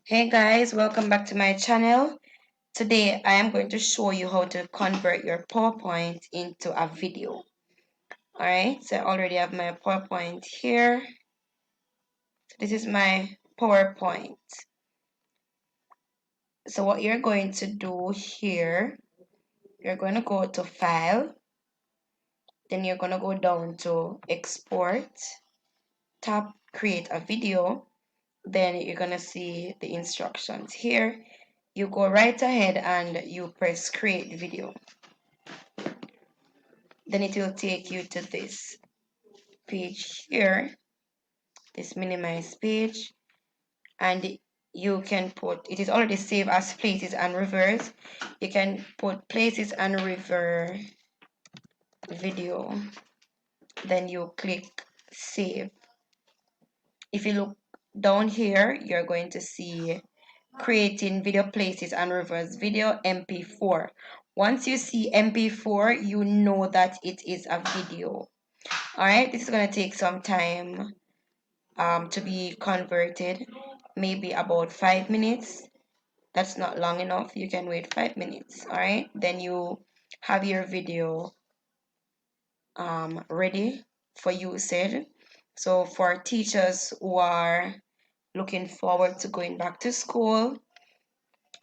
Hey guys, welcome back to my channel. Today I am going to show you how to convert your PowerPoint into a video. Alright, so I already have my PowerPoint here. So this is my PowerPoint. So what you're going to do here, you're going to go to File, then you're going to go down to Export, tap Create a Video, then you're going to see the instructions here. You go right ahead and you press Create Video. Then it will take you to this page here, this minimize page, and you can put, it is already saved as places and reverse. You can put places and reverse video, then you click save. If you look down here, you're going to see creating video places and reverse video MP4. Once you see MP4, you know that it is a video. All right, this is going to take some time to be converted, maybe about 5 minutes. That's not long enough. You can wait 5 minutes. All right, then you have your video ready for usage. So for teachers who are looking forward to going back to school,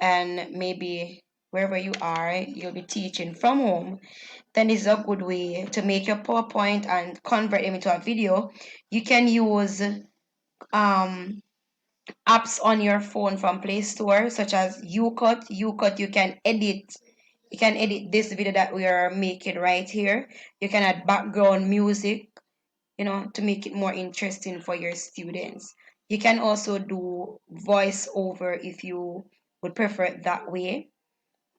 and maybe wherever you are you'll be teaching from home, then this is a good way to make your PowerPoint and convert them into a video. You can use apps on your phone from Play Store, such as UCut. UCut, you can edit this video that we are making right here. You can add background music, to make it more interesting for your students. You can also do voiceover if you would prefer it that way,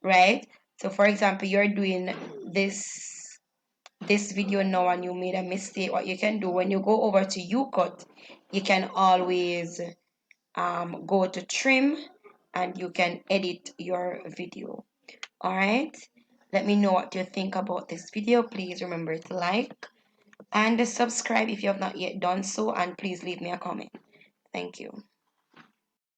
right? So for example, you're doing this video now and you made a mistake. What you can do when you go over to UCut, you can always go to trim and you can edit your video. All right, let me know what you think about this video. Please remember to like and subscribe if you have not yet done so, and please leave me a comment. Thank you.